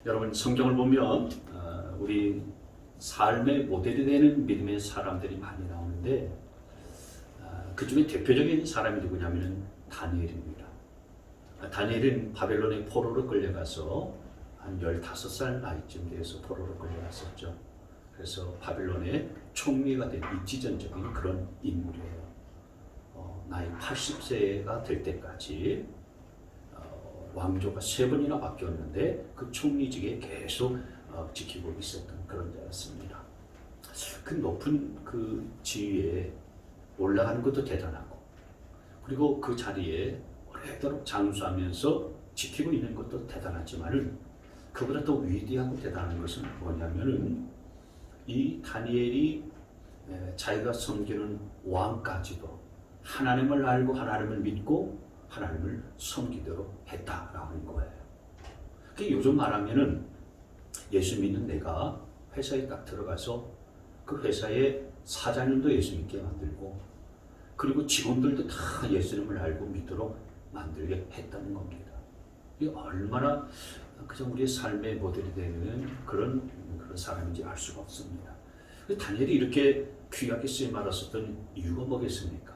여러분 성경을 보면 우리 삶의 모델이 되는 믿음의 사람들이 많이 나오는데 그 중에 대표적인 사람이 누구냐면 다니엘입니다. 다니엘은 바벨론의 포로로 끌려가서 한 15살 나이쯤 돼서 포로로 끌려갔었죠. 그래서 바벨론의 총리가 된 입지전적인 그런 인물이에요. 나이 80세가 될 때까지 왕조가 3번이나 바뀌었는데 그 총리직에 계속 지키고 있었던 그런 자였습니다. 그 높은 그 지위에 올라가는 것도 대단하고, 그리고 그 자리에 오래도록 장수하면서 지키고 있는 것도 대단하지만은 그보다 더 위대하고 대단한 것은 뭐냐면은 이 다니엘이 자기가 섬기는 왕까지도 하나님을 알고 하나님을 믿고 하나님을 섬기도록 했다라는 거예요. 요즘 말하면은 예수 믿는 내가 회사에 딱 들어가서 그 회사의 사장님도 예수 믿게 만들고, 그리고 직원들도 다 예수님을 알고 믿도록 만들게 했다는 겁니다. 이게 얼마나 그냥 우리의 삶의 모델이 되는 그런 사람인지 알 수가 없습니다. 다니엘이 이렇게 귀하게 쓰임 받았었던 이유가 뭐겠습니까?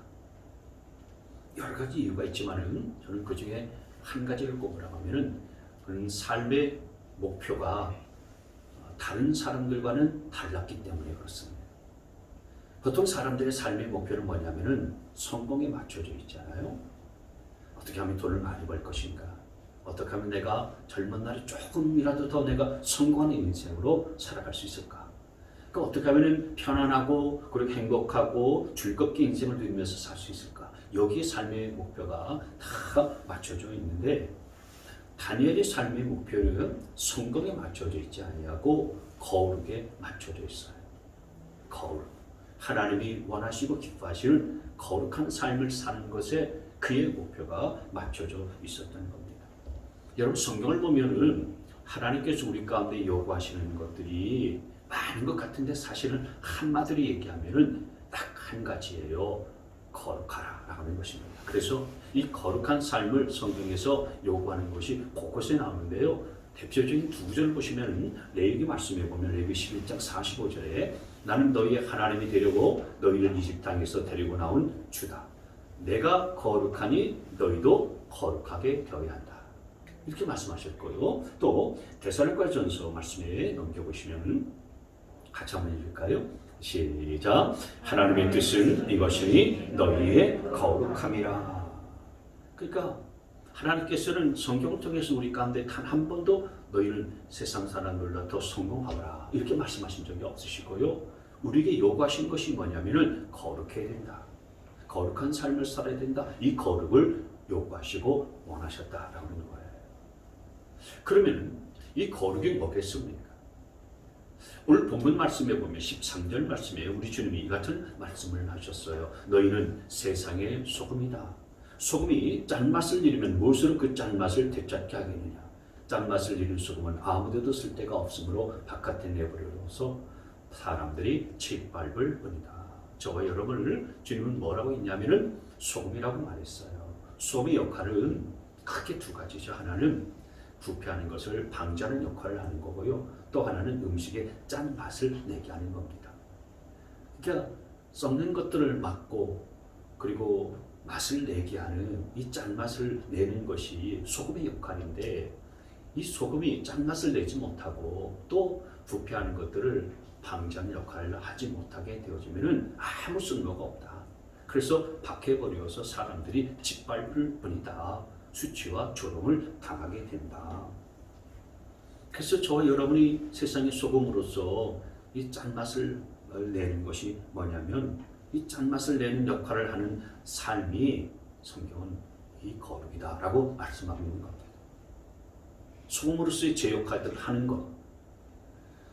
여러 가지 이유가 있지만은 저는 그 중에 한 가지를 꼽으라고 하면은 그런 삶의 목표가 다른 사람들과는 달랐기 때문에 그렇습니다. 보통 사람들의 삶의 목표는 뭐냐면은 성공에 맞춰져 있잖아요. 어떻게 하면 돈을 많이 벌 것인가? 어떻게 하면 내가 젊은 날에 조금이라도 더 내가 성공하는 인생으로 살아갈 수 있을까? 그러니까 어떻게 하면 편안하고 그리고 행복하고 즐겁게 인생을 누리면서 살 수 있을까? 여기에 삶의 목표가 다 맞춰져 있는데 다니엘의 삶의 목표는 성공에 맞춰져 있지 아니하고 거룩에 맞춰져 있어요. 거룩. 하나님이 원하시고 기뻐하시는 거룩한 삶을 사는 것에 그의 목표가 맞춰져 있었던 겁니다. 여러분 성경을 보면은 하나님께서 우리 가운데 요구하시는 것들이 많은 것 같은데 사실은 한마디로 얘기하면은 딱 한 가지예요. 거룩하라 라는 것입니다. 그래서 이 거룩한 삶을 성경에서 요구하는 것이 곳곳에 나오는데요. 대표적인 두 구절을 보시면 레위기 말씀에 보면 레위기 11장 45절에 나는 너희의 하나님이 되려고 너희를 이집 땅에서 데리고 나온 주다. 내가 거룩하니 너희도 거룩하게 되어야 한다. 이렇게 말씀하셨고요. 또 데살로니가전서 말씀에 넘겨보시면 같이 한번 읽을까요? 시작. 하나님의 뜻은 이것이니 너희의 거룩함이라. 그러니까 하나님께서는 성경을 통해서 우리 가운데 단 한 번도 너희는 세상 사람들보다 더 성공하라 이렇게 말씀하신 적이 없으시고요. 우리에게 요구하신 것이 뭐냐면은 거룩해야 된다. 거룩한 삶을 살아야 된다. 이 거룩을 요구하시고 원하셨다라는 거예요. 그러면 이 거룩이 뭐겠습니까? 오늘 본문 말씀에 보면 13절 말씀에 우리 주님이 이 같은 말씀을 하셨어요. 너희는 세상의 소금이다. 소금이 짠맛을 잃으면 무엇으로 그 짠맛을 되찾게 하겠느냐. 짠맛을 잃은 소금은 아무데도 쓸데가 없으므로 바깥에 내버려둬서 사람들이 짓밟을 뿐이다. 저와 여러분을 주님은 뭐라고 했냐면은 소금이라고 말했어요. 소금의 역할은 크게 두 가지죠. 하나는 부패하는 것을 방지하는 역할을 하는 거고요. 또 하나는 음식에 짠맛을 내게 하는 겁니다. 그러니까 썩는 것들을 막고 그리고 맛을 내게 하는 이 짠맛을 내는 것이 소금의 역할인데, 이 소금이 짠맛을 내지 못하고 또 부패하는 것들을 방지하는 역할을 하지 못하게 되어지면 아무 쓸모가 없다. 그래서 박해버려서 사람들이 짓밟을 뿐이다. 수치와 조롱을 당하게 된다. 그래서 저와 여러분이 세상의 소금으로서 이 짠맛을 내는 것이 뭐냐면 이 짠맛을 내는 역할을 하는 삶이 성경은 이 거룩이다 라고 말씀하고 있는 겁니다. 소금으로서의 제 역할들을 하는 것,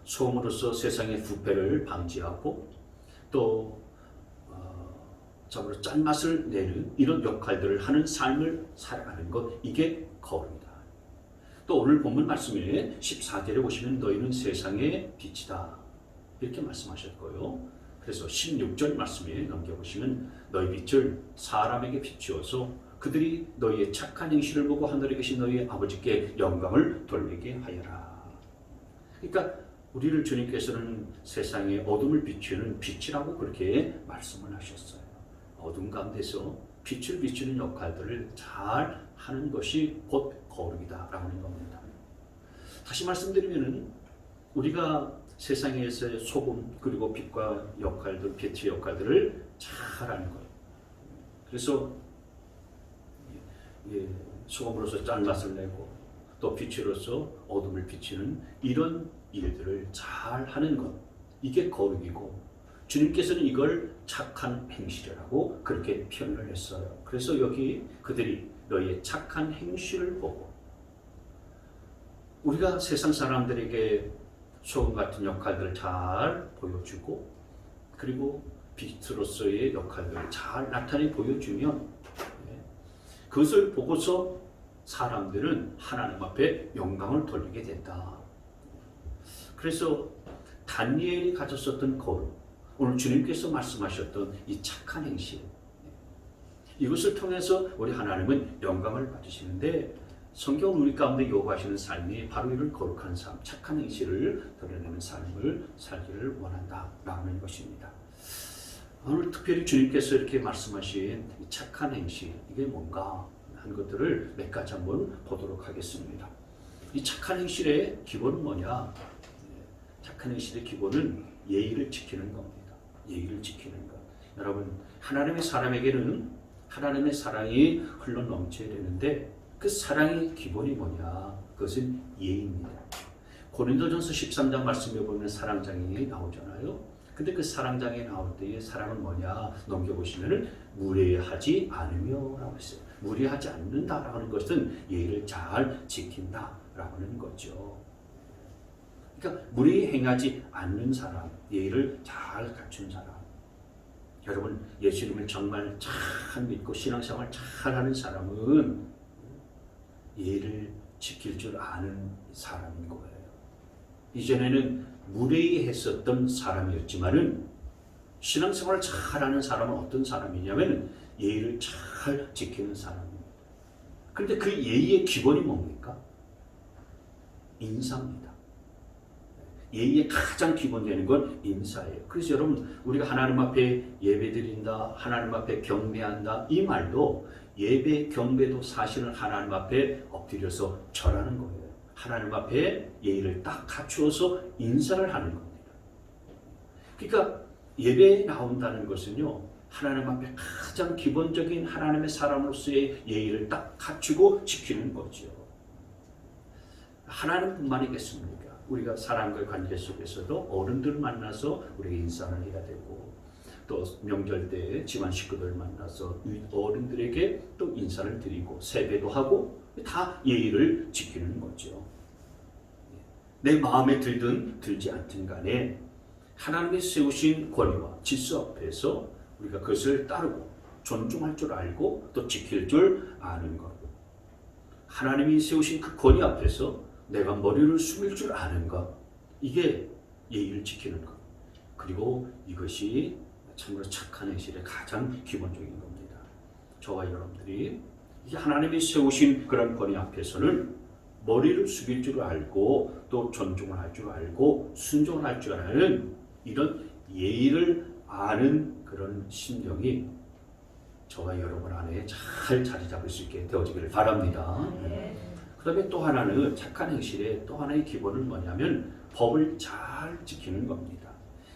소금으로서 세상의 부패를 방지하고 또 짠맛을 내는 이런 역할들을 하는 삶을 살아가는 것, 이게 거룩이다. 또 오늘 본문 말씀에 14절에 보시면 너희는 세상의 빛이다 이렇게 말씀하셨고요. 그래서 16절 말씀에 넘겨보시면 너희 빛을 사람에게 비추어서 그들이 너희의 착한 행실을 보고 하늘에 계신 너희의 아버지께 영광을 돌리게 하여라. 그러니까 우리를 주님께서는 세상에 어둠을 비추는 빛이라고 그렇게 말씀을 하셨어요. 어둠 가운데서 빛을 비추는 역할들을 잘 하는 것이 곧 거룩이다라고 하는 겁니다. 다시 말씀드리면은 우리가 세상에서의 소금 그리고 빛과 역할들, 빛의 역할들을 잘하는 것. 그래서 소금으로서 짠맛을 내고 또 빛으로서 어둠을 비추는 이런 일들을 잘하는 것. 이게 거룩이고 주님께서는 이걸 착한 행실이라고 그렇게 표현을 했어요. 그래서 여기 그들이 너희의 착한 행실을 보고 우리가 세상 사람들에게 소금 같은 역할들을 잘 보여주고 그리고 빛으로서의 역할들을 잘 나타내 보여주면 그것을 보고서 사람들은 하나님 앞에 영광을 돌리게 된다. 그래서 다니엘이 가졌었던 거룩, 오늘 주님께서 말씀하셨던 이 착한 행실, 이것을 통해서 우리 하나님은 영광을 받으시는데 성경은 우리 가운데 요구하시는 삶이 바로 이런 거룩한 삶, 착한 행실을 드러내는 삶을 살기를 원한다라는 것입니다. 오늘 특별히 주님께서 이렇게 말씀하신 착한 행실, 이게 뭔가 한 것들을 몇 가지 한번 보도록 하겠습니다. 이 착한 행실의 기본은 뭐냐? 착한 행실의 기본은 예의를 지키는 겁니다. 예의를 지키는 것. 여러분, 하나님의 사람에게는 하나님의 사랑이 흘러 넘쳐야 되는데 그 사랑의 기본이 뭐냐? 그것은 예의입니다. 고린도전서 13장 말씀에 보면 사랑장이 나오잖아요. 근데 그 사랑장에 나올 때의 사랑은 뭐냐? 넘겨보시면은 무례하지 않으며라고 했어요. 무례하지 않는다라고 하는 것은 예의를 잘 지킨다라고 하는 거죠. 그러니까 무례히 행하지 않는 사람, 예의를 잘 갖춘 사람. 여러분, 예수님을 정말 잘 믿고 신앙생활 잘하는 사람은 예의를 지킬 줄 아는 사람인 거예요. 이전에는 무례히 했었던 사람이었지만은 신앙생활을 잘하는 사람은 어떤 사람이냐면 예의를 잘 지키는 사람입니다. 그런데 그 예의의 기본이 뭡니까? 인사입니다. 예의의 가장 기본되는 건 인사예요. 그래서 여러분, 우리가 하나님 앞에 예배드린다, 하나님 앞에 경배한다, 이 말도 예배, 경배도 사실은 하나님 앞에 엎드려서 절하는 거예요. 하나님 앞에 예의를 딱 갖추어서 인사를 하는 겁니다. 그러니까 예배에 나온다는 것은요, 하나님 앞에 가장 기본적인 하나님의 사람으로서의 예의를 딱 갖추고 지키는 거죠. 하나님뿐만이겠습니까? 우리가 사람과의 관계 속에서도 어른들 만나서 우리가 인사를 해야 되고 또 명절 때 집안 식구들 만나서 어른들에게 또 인사를 드리고 세배도 하고 다 예의를 지키는 거죠. 내 마음에 들든 들지 않든 간에 하나님이 세우신 권위와 질서 앞에서 우리가 그것을 따르고 존중할 줄 알고 또 지킬 줄 아는 것. 하나님이 세우신 그 권위 앞에서 내가 머리를 숙일 줄 아는 것. 이게 예의를 지키는 것. 그리고 이것이 참으로 착한 행실의 가장 기본적인 겁니다. 저와 여러분들이 하나님이 세우신 그런 권위 앞에서는 머리를 숙일 줄 알고 또 존중을 할 줄 알고 순종을 할 줄 아는 이런 예의를 아는 그런 심령이 저와 여러분 안에 잘 자리 잡을 수 있게 되어지기를 바랍니다. 그 다음에 또 하나는 착한 행실의 또 하나의 기본은 뭐냐면 법을 잘 지키는 겁니다.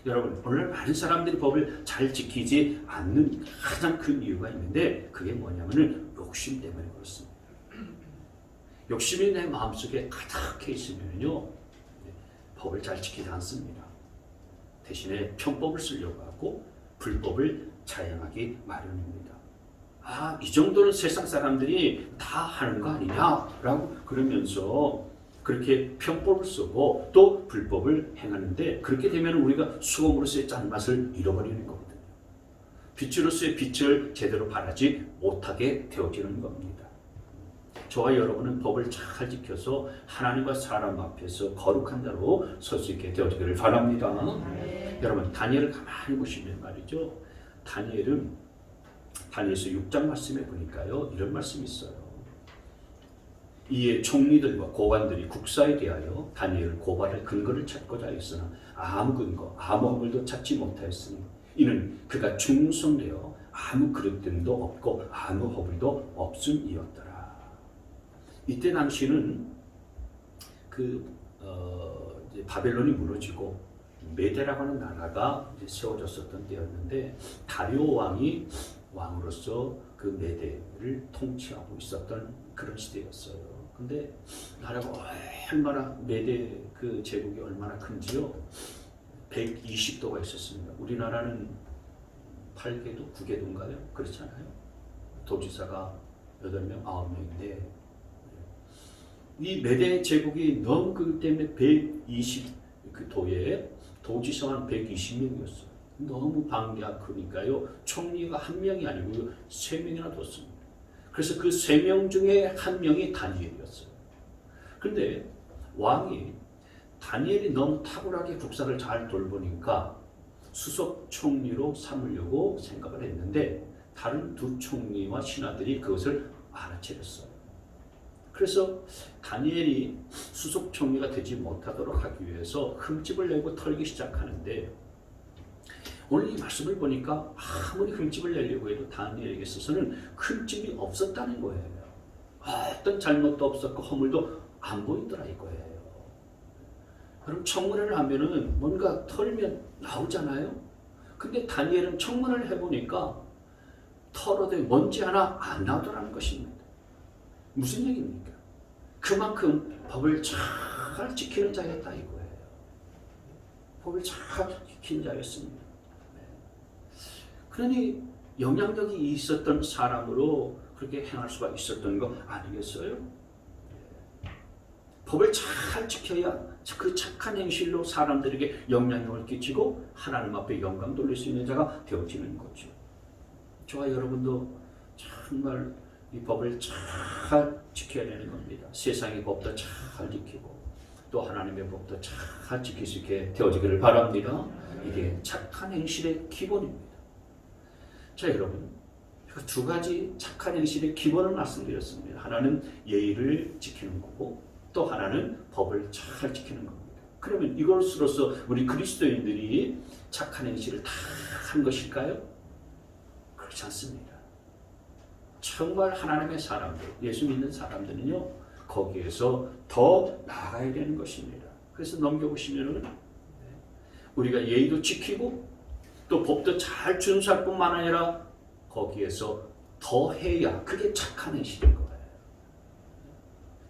여러분, 오늘 많은 사람들이 법을 잘 지키지 않는 가장 큰 이유가 있는데 그게 뭐냐면 욕심 때문에 그렇습니다. 욕심이 내 마음속에 가득해 있으면요 법을 잘 지키지 않습니다. 대신에 편법을 쓰려고 하고 불법을 자행하기 마련입니다. 아, 이 정도는 세상 사람들이 다 하는 거 아니냐라고 그러면서 그렇게 편법을 쓰고 또 불법을 행하는데 그렇게 되면 우리가 수금으로서의 짠맛을 잃어버리는 거거든요. 빛으로서의 빛을 제대로 발하지 못하게 되어지는 겁니다. 저와 여러분은 법을 잘 지켜서 하나님과 사람 앞에서 거룩한 자로 설 수 있게 되어지기를 바랍니다. 여러분, 다니엘을 가만히 보시면 말이죠. 다니엘은 다니엘서 6장 말씀에 보니까요 이런 말씀이 있어요. 이에 총리들과 고관들이 국사에 대하여 다니엘을 고발할 근거를 찾고자 했으나 아무 근거, 아무 허물도 찾지 못하였으니 이는 그가 충성되어 아무 그릇됨도 없고 아무 허물도 없음이었더라. 이때 당시는 이제 바벨론이 무너지고 메대라고 하는 나라가 이제 세워졌었던 때였는데 다리오 왕이 왕으로서 그 메대를 통치하고 있었던 그런 시대였어요. 근데 나라가 얼마나 메대 그 제국이 얼마나 큰지요? 120도가 있었습니다. 우리나라는 8개도, 9개도인가요? 그렇잖아요. 도지사가 8명, 9명인데 이 메대 제국이 너무 그 때문에 120 그 도에 도지사만 120명이었어요. 너무 방대가 크니까요. 총리가 한 명이 아니고 3명이나 뒀습니다. 그래서 그 3명 중에 한 명이 다니엘이었어요. 그런데 왕이 다니엘이 너무 탁월하게 국사를 잘 돌보니까 수석 총리로 삼으려고 생각을 했는데 다른 두 총리와 신하들이 그것을 알아채렸어요. 그래서 다니엘이 수석 총리가 되지 못하도록 하기 위해서 흠집을 내고 털기 시작하는데 오늘 이 말씀을 보니까 아무리 흠집을 내려고 해도 다니엘에게 있어서는 흠집이 없었다는 거예요. 어떤 잘못도 없었고 허물도 안 보이더라 이거예요. 그럼 청문회를 하면은 뭔가 털면 나오잖아요. 근데 다니엘은 청문회를 해보니까 털어도 먼지 하나 안 나오더라는 것입니다. 무슨 얘기입니까? 그만큼 법을 잘 지키는 자였다 이거예요. 법을 잘 지키는 자였습니다. 그러니 영향력이 있었던 사람으로 그렇게 행할 수가 있었던 거 아니겠어요? 법을 잘 지켜야 그 착한 행실로 사람들에게 영향력을 끼치고 하나님 앞에 영광 돌릴 수 있는 자가 되어지는 거죠. 저와 여러분도 정말 이 법을 잘 지켜야 되는 겁니다. 세상의 법도 잘 지키고 또 하나님의 법도 잘 지킬 수 있게 되어지기를 바랍니다. 이게 착한 행실의 기본입니다. 자, 여러분, 두 가지 착한 행실의 기본을 말씀드렸습니다. 하나는 예의를 지키는 거고 또 하나는 법을 잘 지키는 겁니다. 그러면 이것으로서 우리 그리스도인들이 착한 행실을 다 한 것일까요? 그렇지 않습니다. 정말 하나님의 사람들, 예수 믿는 사람들은요, 거기에서 더 나아가야 되는 것입니다. 그래서 넘겨보시면은 우리가 예의도 지키고 또 법도 잘 준수할 뿐만 아니라 거기에서 더 해야 그게 착한 행실인 거예요.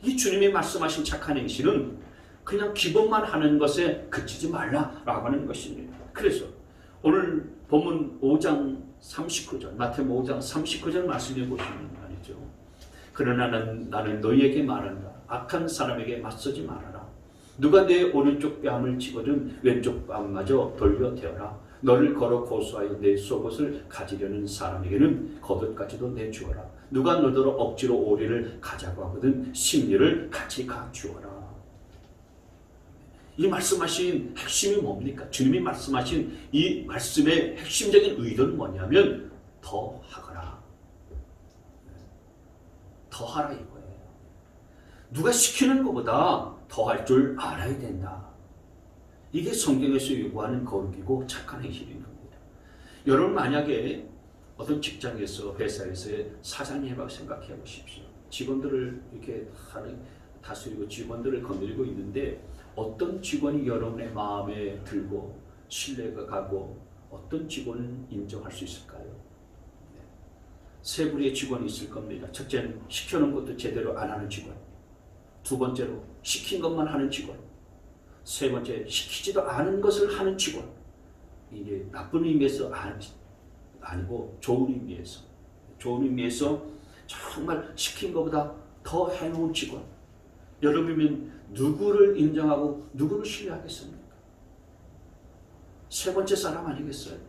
이 주님이 말씀하신 착한 행실은 그냥 기본만 하는 것에 그치지 말라라고 하는 것입니다. 그래서 오늘 본문 5장 39절, 마태복음 5장 39절 말씀해 보시면 말이죠. 그러나 나는 너희에게 말한다. 악한 사람에게 맞서지 말아라. 누가 내 오른쪽 뺨을 치거든 왼쪽 뺨마저 돌려 대어라. 너를 걸어 고소하여 내 속옷을 가지려는 사람에게는 겉옷까지도 내주어라. 누가 너더러 억지로 오리를 가자고 하거든 심리를 같이 가주어라. 이 말씀하신 핵심이 뭡니까? 주님이 말씀하신 이 말씀의 핵심적인 의도는 뭐냐면 더 하거라. 더 하라 이거예요. 누가 시키는 것보다 더 할 줄 알아야 된다. 이게 성경에서 요구하는 거룩이고 착한 행실인 겁니다. 여러분 만약에 어떤 직장에서 회사에서의 사장님이라고 생각해 보십시오. 직원들을 이렇게 다스리고 직원들을 거느리고 있는데 어떤 직원이 여러분의 마음에 들고 신뢰가 가고 어떤 직원은 인정할 수 있을까요? 세 부류의 직원이 있을 겁니다. 첫째는 시켜놓은 것도 제대로 안 하는 직원. 두 번째로 시킨 것만 하는 직원. 세 번째 시키지도 않은 것을 하는 직원. 이게 나쁜 의미에서 아니고 좋은 의미에서 정말 시킨 것보다 더 해놓은 직원. 여러분이면 누구를 인정하고 누구를 신뢰하겠습니까? 세 번째 사람 아니겠어요?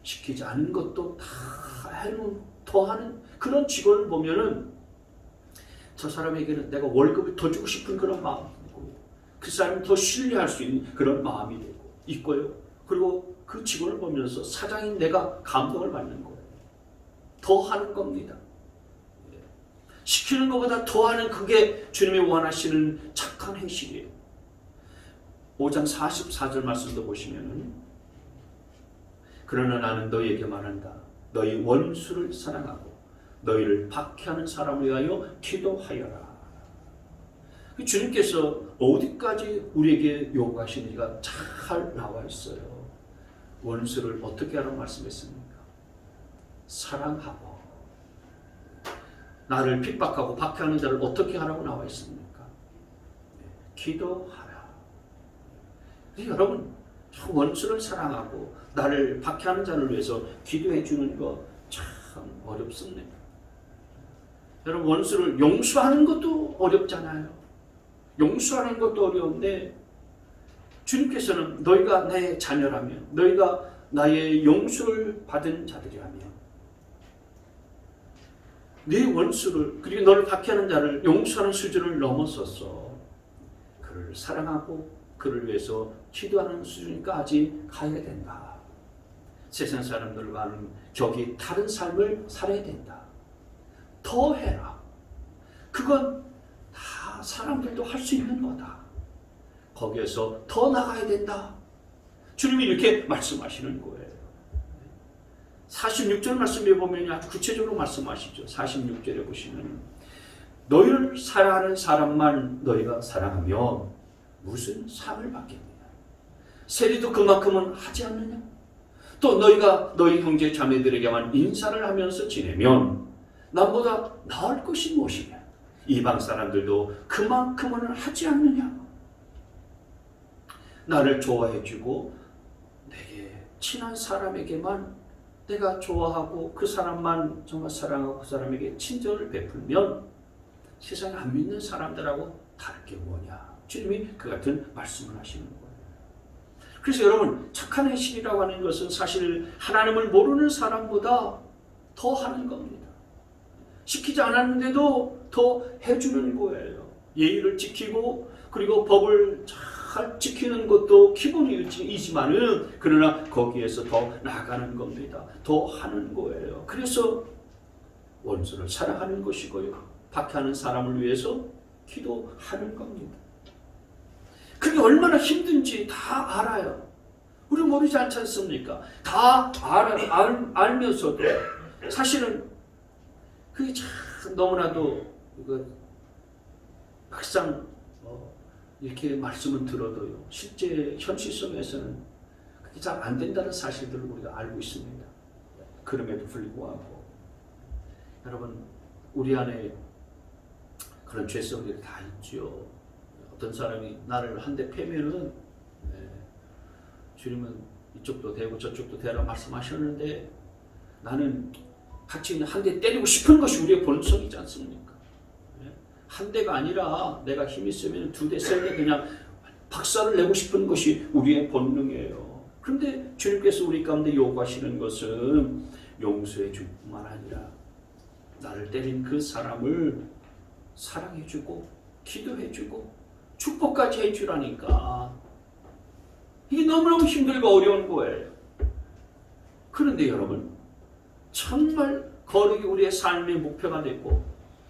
시키지 않은 것도 다 해놓은 더 하는 그런 직원을 보면은 저 사람에게는 내가 월급을 더 주고 싶은 그런 마음이 있고 그 사람을 더 신뢰할 수 있는 그런 마음이 있고요. 그리고 그 직원을 보면서 사장인 내가 감동을 받는 거예요. 더 하는 겁니다. 시키는 것보다 더하는 그게 주님이 원하시는 착한 행실이에요. 5장 44절 말씀도 보시면은 그러나 나는 너희에게 말한다. 너희 원수를 사랑하고 너희를 박해하는 사람을 위하여 기도하여라. 주님께서 어디까지 우리에게 요구하시는지가 잘 나와 있어요. 원수를 어떻게 하라고 말씀했습니까? 사랑하고. 나를 핍박하고 박해하는 자를 어떻게 하라고 나와 있습니까? 기도하라. 여러분, 원수를 사랑하고 나를 박해하는 자를 위해서 기도해 주는 거 참 어렵습니다. 여러분, 원수를 용서하는 것도 어렵잖아요. 용서하는 것도 어려운데 주님께서는 너희가 내 자녀라면, 너희가 나의 용서를 받은 자들이라면 네 원수를, 그리고 너를 박해하는 자를 용서하는 수준을 넘어서서 그를 사랑하고 그를 위해서 기도하는 수준까지 가야 된다. 세상 사람들과는 격이 다른 삶을 살아야 된다. 더 해라. 그건 다 사람들도 할 수 있는 거다. 거기에서 더 나가야 된다. 주님이 이렇게 말씀하시는 거예요. 46절 말씀에 보면 아주 구체적으로 말씀하시죠. 46절에 보시면 너희를 사랑하는 사람만 너희가 사랑하면 무슨 상을 받겠느냐. 세리도 그만큼은 하지 않느냐. 또 너희가 너희 형제 자매들에게만 인사를 하면서 지내면 남보다 나을 것이 무엇이냐. 이방 사람들도 그만큼은 하지 않느냐. 나를 좋아해주고 내게 친한 사람에게만 내가 좋아하고 그 사람만 정말 사랑하고 그 사람에게 친절을 베풀면 세상에 안 믿는 사람들하고 다를 게 뭐냐. 주님이 그 같은 말씀을 하시는 거예요. 그래서 여러분, 착한 행실이라고 하는 것은 사실 하나님을 모르는 사람보다 더 하는 겁니다. 시키지 않았는데도 더 해주는 거예요. 예의를 지키고 그리고 법을 잘 지키는 것도 기본이지만은 그러나 거기에서 더 나가는 겁니다. 더 하는 거예요. 그래서 원수를 사랑하는 것이고요. 박해하는 사람을 위해서 기도하는 겁니다. 그게 얼마나 힘든지 다 알아요. 우리 모르지 않지 않습니까? 다 알면서도 사실은 그게 참 너무나도 막상 이렇게 말씀을 들어도요. 실제 현실 속에서는 그게 잘 안 된다는 사실들을 우리가 알고 있습니다. 그럼에도 불구하고 여러분, 우리 안에 그런 죄성들이 다 있죠. 어떤 사람이 나를 한 대 패면은 주님은 이쪽도 대고 저쪽도 대라 말씀하셨는데 나는 같이 한 대 때리고 싶은 것이 우리의 본성이지 않습니까? 한 대가 아니라 내가 힘이 있으면 두 대, 세 대 그냥 박살을 내고 싶은 것이 우리의 본능이에요. 그런데 주님께서 우리 가운데 요구하시는 것은 용서해 줄 뿐만 아니라 나를 때린 그 사람을 사랑해주고 기도해주고 축복까지 해주라니까. 이게 너무너무 힘들고 어려운 거예요. 그런데 여러분, 정말 거룩이 우리의 삶의 목표가 되고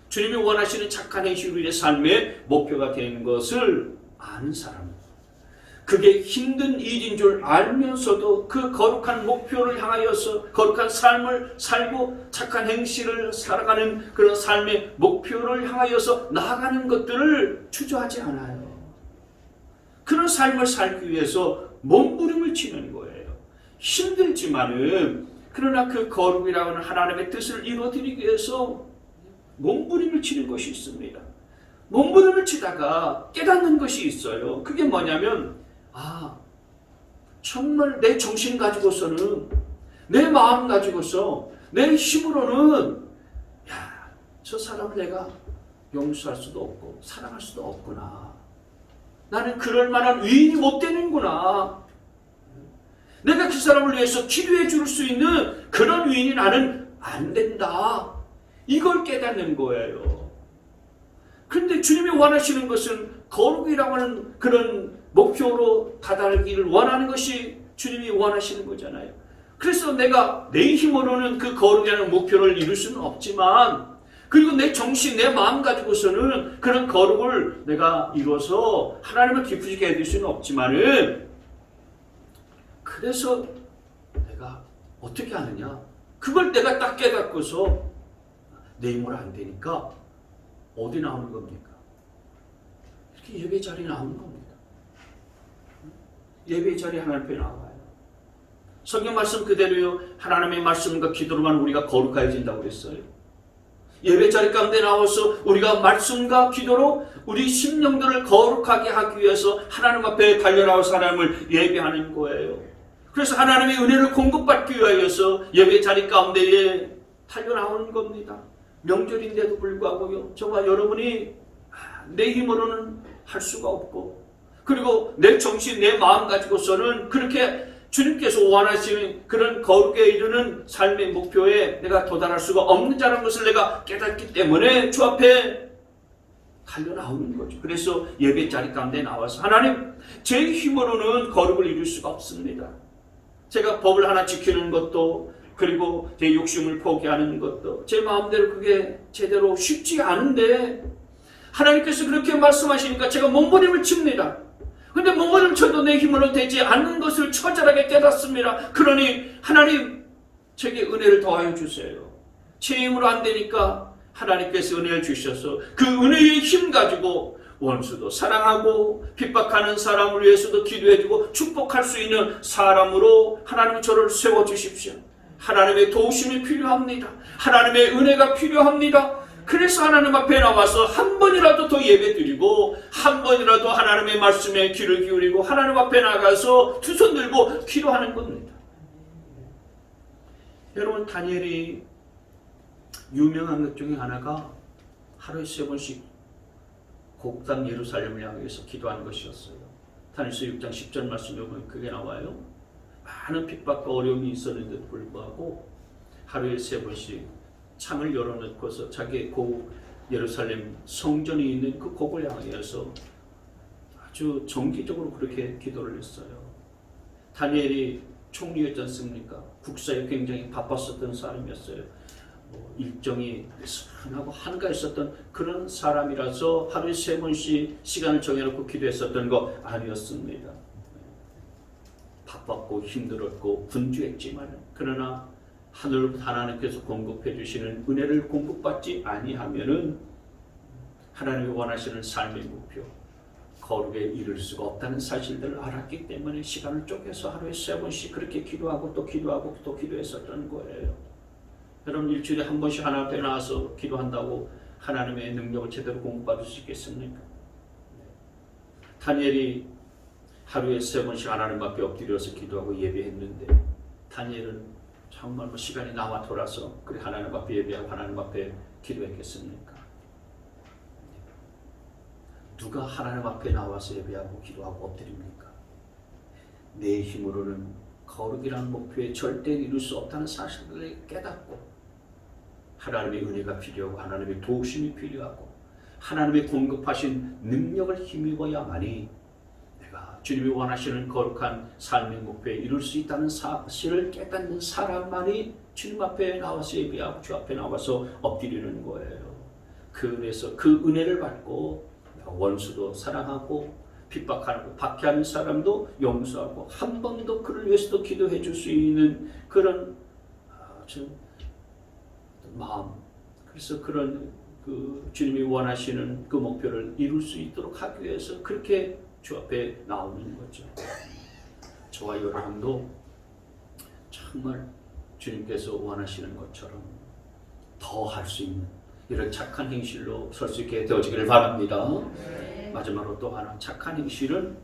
주님이 원하시는 착한 행실이 우리의 삶의 목표가 되는 것을 아는 사람, 그게 힘든 일인 줄 알면서도 그 거룩한 목표를 향하여서 거룩한 삶을 살고 착한 행실을 살아가는 그런 삶의 목표를 향하여서 나아가는 것들을 주저하지 않아요. 그런 삶을 살기 위해서 몸부림을 치는 거예요. 힘들지만은 그러나 그 거룩이라고 하는 하나님의 뜻을 이루어드리기 위해서 몸부림을 치는 것이 있습니다. 몸부림을 치다가 깨닫는 것이 있어요. 그게 뭐냐면 정말 내 정신 가지고서는 내 마음 가지고서 내 힘으로는 저 사람을 내가 용서할 수도 없고 사랑할 수도 없구나. 나는 그럴 만한 위인이 못 되는구나. 내가 그 사람을 위해서 기도해 줄 수 있는 그런 위인이 나는 안 된다. 이걸 깨닫는 거예요. 그런데 주님이 원하시는 것은 거룩이라고 하는 그런 목표로 다다르기를 원하는 것이 주님이 원하시는 거잖아요. 그래서 내가 내 힘으로는 그 거룩이라는 목표를 이룰 수는 없지만 그리고 내 정신, 내 마음 가지고서는 그런 거룩을 내가 이뤄서 하나님을 기쁘시게 해드릴 수는 없지만은, 그래서 내가 어떻게 하느냐? 그걸 내가 딱 깨닫고서 내 힘으로 안 되니까 어디 나오는 겁니까? 이렇게 예배 자리에 나오는 겁니다. 예배 자리에 하나님 앞에 나와요. 성경 말씀 그대로요. 하나님의 말씀과 기도로만 우리가 거룩해진다고 그랬어요. 예배 자리 가운데 나와서 우리가 말씀과 기도로 우리 심령들을 거룩하게 하기 위해서 하나님 앞에 달려나와서 하나님을 예배하는 거예요. 그래서 하나님의 은혜를 공급받기 위하여서 예배 자리 가운데에 달려나오는 겁니다. 명절인데도 불구하고요. 저와 여러분이 내 힘으로는 할 수가 없고, 그리고 내 정신, 내 마음 가지고서는 그렇게 주님께서 원하시는 그런 거룩에 이르는 삶의 목표에 내가 도달할 수가 없는 자라는 것을 내가 깨닫기 때문에 주 앞에 달려나오는 거죠. 그래서 예배 자리 가운데 나와서 하나님, 제 힘으로는 거룩을 이룰 수가 없습니다. 제가 법을 하나 지키는 것도, 그리고 제 욕심을 포기하는 것도 제 마음대로 그게 제대로 쉽지 않은데 하나님께서 그렇게 말씀하시니까 제가 몸부림을 칩니다. 근데 몸부림을 쳐도 내 힘으로 되지 않는 것을 처절하게 깨닫습니다. 그러니 하나님, 제게 은혜를 더하여 주세요. 제 힘으로 안 되니까 하나님께서 은혜를 주셔서 그 은혜의 힘 가지고 원수도 사랑하고 핍박하는 사람을 위해서도 기도해주고 축복할 수 있는 사람으로 하나님 저를 세워주십시오. 하나님의 도우심이 필요합니다. 하나님의 은혜가 필요합니다. 그래서 하나님 앞에 나와서 한 번이라도 더 예배드리고, 한 번이라도 하나님의 말씀에 귀를 기울이고 하나님 앞에 나가서 두 손 들고 기도하는 겁니다. 여러분, 다니엘이 유명한 것 중에 하나가 하루에 3번씩 곡담 예루살렘을 향해서 기도하는 것이었어요. 다니엘서 6장 10절 말씀에 보면 그게 나와요. 많은 핍박과 어려움이 있었는데도 불구하고 하루에 3번씩 창을 열어놓고서 자기의 예루살렘 성전이 있는 그 곡을 향해서 아주 정기적으로 그렇게 기도를 했어요. 다니엘이 총리였지 않습니까? 국사에 굉장히 바빴었던 사람이었어요. 일정이 선하고 한가했었던 그런 사람이라서 하루에 3번씩 시간을 정해놓고 기도했었던 거 아니었습니다. 바빴고 힘들었고 분주했지만, 그러나 하늘부터 하나님께서 공급해 주시는 은혜를 공급받지 아니하면은 하나님이 원하시는 삶의 목표, 거룩에 이를 수가 없다는 사실들을 알았기 때문에 시간을 쪼개서 하루에 3번씩 그렇게 기도하고 또 기도하고 또 기도했었던 거예요. 여러분, 일주일에 한 번씩 하나님 앞에 나와서 기도한다고 하나님의 능력을 제대로 공급받을 수 있겠습니까? 다니엘이 하루에 3번씩 하나님 앞에 엎드려서 기도하고 예배했는데, 다니엘은 정말 시간이 남아 돌아서 그래 하나님 앞에 예배하고 하나님 앞에 기도했겠습니까? 누가 하나님 앞에 나와서 예배하고 기도하고 엎드립니까? 내 힘으로는 거룩이라는 목표에 절대 이룰 수 없다는 사실을 깨닫고, 하나님의 은혜가 필요하고 하나님의 도우심이 필요하고 하나님의 공급하신 능력을 힘입어야만이 내가 주님이 원하시는 거룩한 삶의 목표에 이룰 수 있다는 사실을 깨닫는 사람만이 주님 앞에 나와서 예배하고 주 앞에 나와서 엎드리는 거예요. 그래서 그 은혜를 받고 원수도 사랑하고 핍박하고 박해하는 사람도 용서하고 한 번도 그를 위해서도 기도해 줄 수 있는 그런 마음, 그래서 그런 그 주님이 원하시는 그 목표를 이룰 수 있도록 하기 위해서 그렇게 주 앞에 나오는 거죠. 저와 여러분도 정말 주님께서 원하시는 것처럼 더 할 수 있는 이런 착한 행실로 설 수 있게 되어지기를 바랍니다. 마지막으로 또 하나, 착한 행실은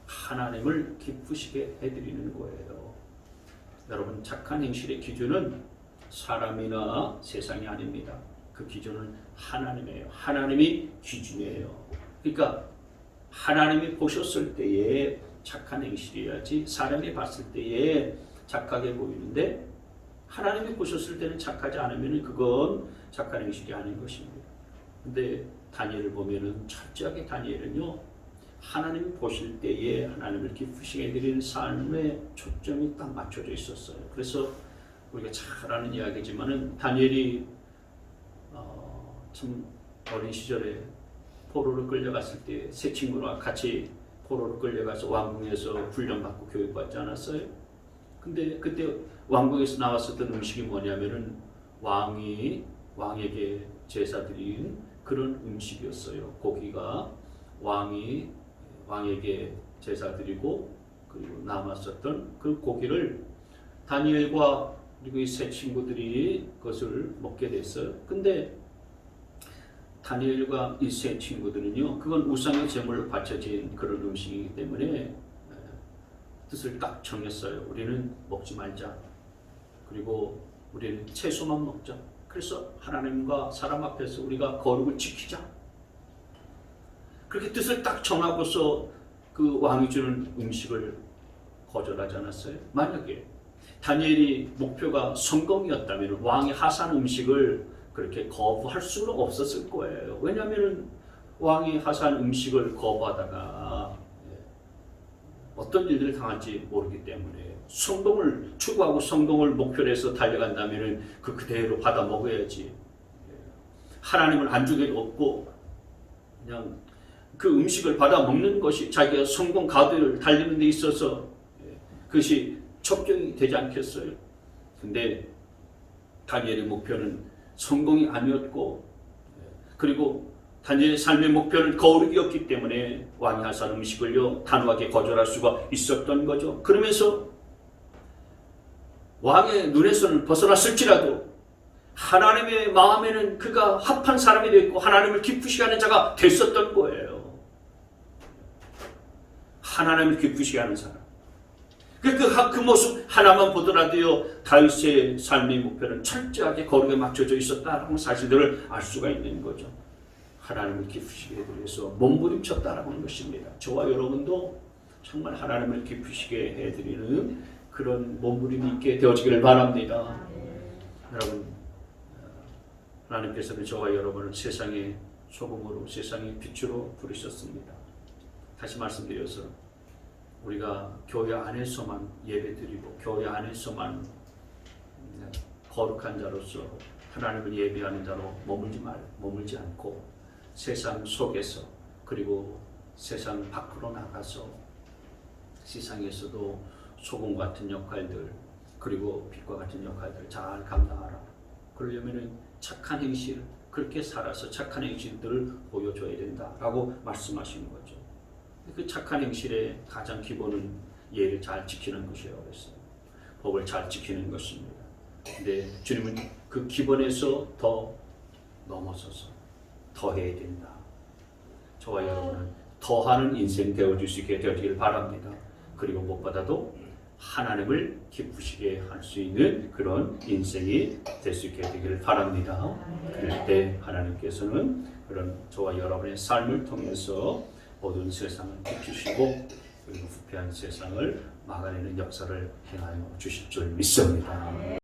하나님을 기쁘시게 해드리는 거예요. 여러분, 착한 행실의 기준은 사람이나 세상이 아닙니다. 그 기준은 하나님이에요. 하나님이 기준이에요. 그러니까 하나님이 보셨을 때에 착한 행실이어야지 사람이 봤을 때에 착하게 보이는데, 하나님이 보셨을 때는 착하지 않으면 그건 착한 행실이 아닌 것입니다. 근데 다니엘을 보면은 철저하게 다니엘은요, 하나님이 보실 때에 하나님을 기쁘시게 해드리는 삶에 초점이 딱 맞춰져 있었어요. 그래서 우리가 잘 아는 이야기지만은 다니엘이 참 어린 시절에 포로로 끌려갔을 때 새 친구랑 같이 포로로 끌려가서 왕궁에서 훈련받고 교육받지 않았어요? 근데 그때 왕궁에서 나왔었던 음식이 뭐냐면은 왕에게 제사 드린 그런 음식이었어요. 고기가 왕에게 제사 드리고 그리고 남았었던 그 고기를 다니엘과 그리고 이 세 친구들이 그것을 먹게 됐어요. 근데 다니엘과 이 세 친구들은요, 그건 우상의 제물로 바쳐진 그런 음식이기 때문에 뜻을 딱 정했어요. 우리는 먹지 말자. 그리고 우리는 채소만 먹자. 그래서 하나님과 사람 앞에서 우리가 거룩을 지키자. 그렇게 뜻을 딱 정하고서 그 왕이 주는 음식을 거절하지 않았어요. 만약에 다니엘이 목표가 성공이었다면 왕이 하사한 음식을 그렇게 거부할 수는 없었을 거예요. 왜냐하면 왕이 하사한 음식을 거부하다가 어떤 일들을 당할지 모르기 때문에 성공을 추구하고 성공을 목표로 해서 달려간다면 그 그대로 받아 먹어야지. 하나님을 안주게 없고 그냥 그 음식을 받아 먹는 것이 자기가 성공 가도를 달리는 데 있어서 그것이 첩경이 되지 않겠어요? 근데 다니엘의 목표는 성공이 아니었고, 그리고 다니엘의 삶의 목표는 거룩이었기 때문에 왕이 하사한 음식을요 단호하게 거절할 수가 있었던 거죠. 그러면서 왕의 눈에서는 벗어났을지라도 하나님의 마음에는 그가 합한 사람이 됐고 하나님을 기쁘시게 하는 자가 됐었던 거예요. 하나님을 기쁘시게 하는 사람. 그 모습 하나만 보더라도요, 다윗의 삶의 목표는 철저하게 거룩에 맞춰져 있었다라는 사실들을 알 수가 있는 거죠. 하나님을 기쁘시게 해드리기 위해서 몸부림쳤다라고 하는 것입니다. 저와 여러분도 정말 하나님을 기쁘시게 해드리는 그런 몸부림이 있게 되어지기를 바랍니다. 여러분, 하나님께서는 저와 여러분을 세상의 소금으로, 세상의 빛으로 부르셨습니다. 다시 말씀드려서 우리가 교회 안에서만 예배드리고 교회 안에서만 거룩한 자로서 하나님을 예배하는 자로 머물지 않고 세상 속에서 그리고 세상 밖으로 나가서 세상에서도 소금 같은 역할들 그리고 빛과 같은 역할들 잘 감당하라. 그러려면 착한 행실, 그렇게 살아서 착한 행실들을 보여줘야 된다라고 말씀하시는 거죠. 그 착한 행실의 가장 기본은 예를 잘 지키는 것이라고 했어요. 법을 잘 지키는 것입니다. 근데 주님은 그 기본에서 더 넘어서서 더 해야 된다. 저와 여러분은 더하는 인생 되어줄 수 있게 되어지길 바랍니다. 그리고 무엇보다도 하나님을 기쁘시게 할 수 있는 그런 인생이 될 수 있게 되기를 바랍니다. 그럴 때 하나님께서는 그런 저와 여러분의 삶을 통해서 모든 세상을 비추시고 그리고 부패한 세상을 막아내는 역사를 행하여 주실 줄 믿습니다.